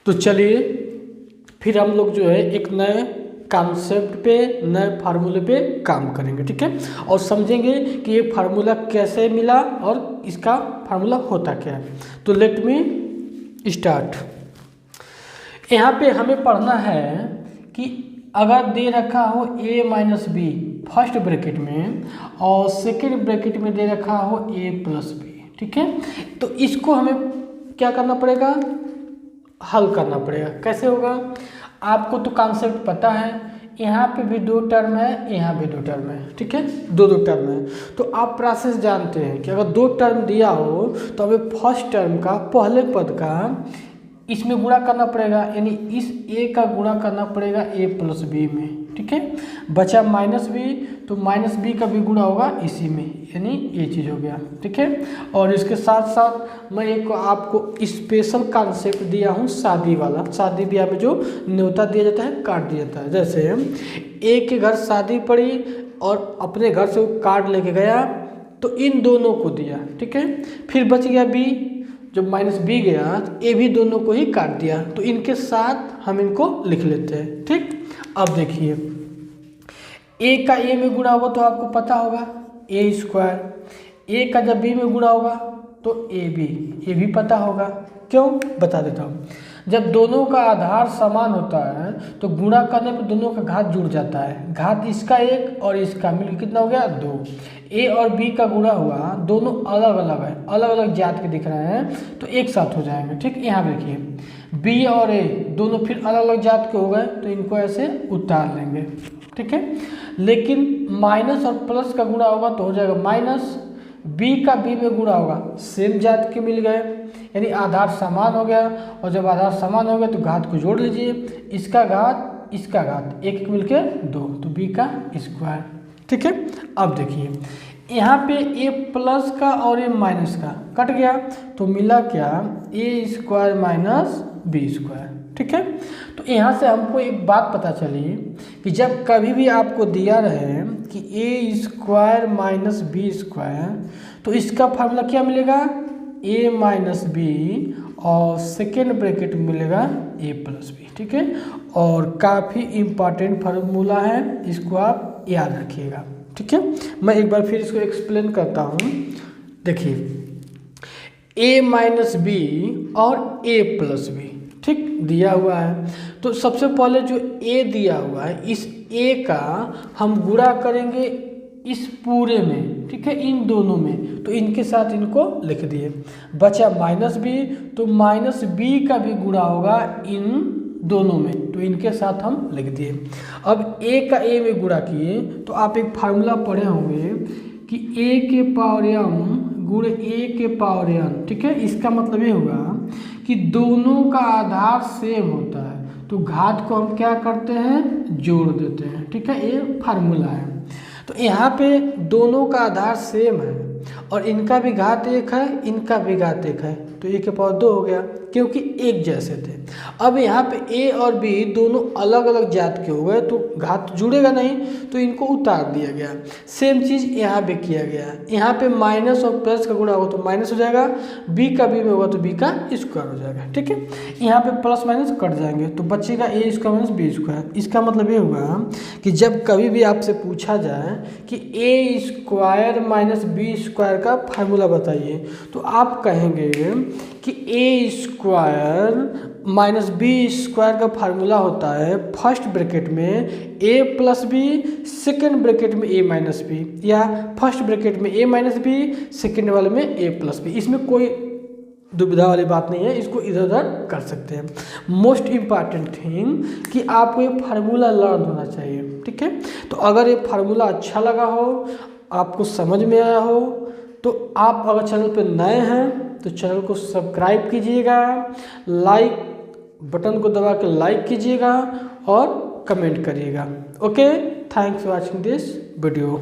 तो चलिए फिर हम लोग जो है एक नए कॉन्सेप्ट पे, नए फार्मूले पे काम करेंगे, ठीक है, और समझेंगे कि ये फार्मूला कैसे मिला और इसका फार्मूला होता क्या है। तो लेट मी स्टार्ट। यहाँ पे हमें पढ़ना है कि अगर दे रखा हो a minus B first bracket में और सेकेंड ब्रैकेट में दे रखा हो a प्लस बी, ठीक है, तो इसको हमें क्या करना पड़ेगा, हल करना पड़ेगा। कैसे होगा, आपको तो कॉन्सेप्ट पता है, यहाँ पे भी दो टर्म है, यहाँ भी दो टर्म है, ठीक है, दो टर्म है। तो आप प्रोसेस जानते हैं कि अगर दो टर्म दिया हो तो हमें फर्स्ट टर्म का पहले पद का इसमें गुणा करना पड़ेगा, यानी इस a का गुणा करना पड़ेगा a प्लस बी में, ठीक है। बचा माइनस बी, तो माइनस बी का भी गुणा होगा इसी में, यानी ये चीज़ हो गया, ठीक है। और इसके साथ साथ मैं एक आपको स्पेशल कॉन्सेप्ट दिया हूँ, शादी वाला। शादी ब्याह में जो न्योता दिया जाता है, कार्ड दिया जाता है। जैसे a के घर शादी पड़ी और अपने घर से वो कार्ड लेके गया, तो इन दोनों को दिया, ठीक है। फिर बच गया b, जब माइनस बी गया ए भी दोनों को ही काट दिया, तो इनके साथ हम इनको लिख लेते हैं, ठीक। अब देखिए ए का ए में गुणा होगा तो आपको पता होगा ए स्क्वायर, ए का जब बी में गुणा होगा तो ए भी पता होगा। क्यों, बता देता हूँ। जब दोनों का आधार समान होता है तो गुणा करने पर दोनों का घात जुड़ जाता है। घात इसका एक और इसका मिलकर कितना हो गया, 2। ए और बी का गुणा हुआ, दोनों अलग अलग है, अलग अलग जात के दिख रहे हैं, तो एक साथ हो जाएंगे, ठीक। यहाँ देखिए बी और ए दोनों फिर अलग अलग जात के हो गए, तो इनको ऐसे उतार लेंगे, ठीक है। लेकिन माइनस और प्लस का गुणा होगा तो हो जाएगा माइनस, बी का बी में गुणा होगा, सेम जात के मिल गए, यानी आधार समान हो गया। और जब आधार समान हो गया तो घात को जोड़ लीजिए, इसका घात इसका घात, एक एक मिलके 2, तो बी का स्क्वायर, ठीक है। अब देखिए यहाँ पे ए प्लस का और ए माइनस का कट गया, तो मिला क्या, ए स्क्वायर माइनस बी स्क्वायर, ठीक है। तो यहाँ से हमको एक बात पता चली कि जब कभी भी आपको दिया रहे कि ए स्क्वायर माइनस बी स्क्वायर, तो इसका फार्मूला क्या मिलेगा, ए माइनस बी और सेकेंड ब्रैकेट में मिलेगा ए प्लस बी, ठीक है। और काफ़ी इम्पॉर्टेंट फार्मूला है, इसको आप याद रखिएगा, ठीक है। मैं एक बार फिर इसको एक्सप्लेन करता हूँ। देखिए ए माइनस बी और ए प्लस बी, ठीक, दिया हुआ है। तो सबसे पहले जो ए दिया हुआ है, इस ए का हम गुणा करेंगे इस पूरे में, ठीक है, इन दोनों में, तो इनके साथ इनको लिख दिए। बचा माइनस बी, तो माइनस बी का भी गुणा होगा इन दोनों में, तो इनके साथ हम लिख दिए। अब ए का ए में गुणा किए तो आप एक फार्मूला पढ़े होंगे कि ए के पावर m गुणे ए के पावर n, ठीक है। इसका मतलब ये होगा कि दोनों का आधार सेम होता है, तो घात को हम क्या करते हैं, जोड़ देते हैं, ठीक है, ये फार्मूला है। तो यहाँ पे दोनों का आधार सेम है और इनका भी घात एक है, इनका भी घात एक है, तो ए के पावर 2 हो गया, क्योंकि एक जैसे थे। अब यहाँ पे ए और बी दोनों अलग अलग जात के हो गए, तो घात जुड़ेगा नहीं, तो इनको उतार दिया गया। सेम चीज़ यहाँ पे किया गया, यहाँ पे माइनस और प्लस का गुणा होगा तो माइनस हो जाएगा, बी का बी में होगा तो बी का स्क्वायर हो जाएगा, ठीक है। यहाँ पे प्लस माइनस कट जाएंगे तो बचेगा ए स्क्वायर माइनस बी स्क्वायर। इसका मतलब ये होगा कि जब कभी भी आपसे पूछा जाए कि ए स्क्वायर माइनस बी स्क्वायर का फार्मूला बताइए, तो आप कहेंगे कि ए स्क्वायर माइनस बी स्क्वायर का फार्मूला होता है फर्स्ट ब्रैकेट में ए प्लस बी, सेकेंड ब्रैकेट में ए माइनस बी, या फर्स्ट ब्रैकेट में ए माइनस बी, सेकेंड वाले में ए प्लस बी। इसमें कोई दुविधा वाली बात नहीं है, इसको इधर उधर कर सकते हैं। मोस्ट इम्पॉर्टेंट थिंग कि आपको ये फार्मूला लर्न होना चाहिए, ठीक है। तो अगर ये फार्मूला अच्छा लगा हो, आपको समझ में आया हो, तो आप अगर चैनल पर नए हैं तो चैनल को सब्सक्राइब कीजिएगा, लाइक बटन को दबा के लाइक कीजिएगा और कमेंट करिएगा। Okay, thanks for watching this video.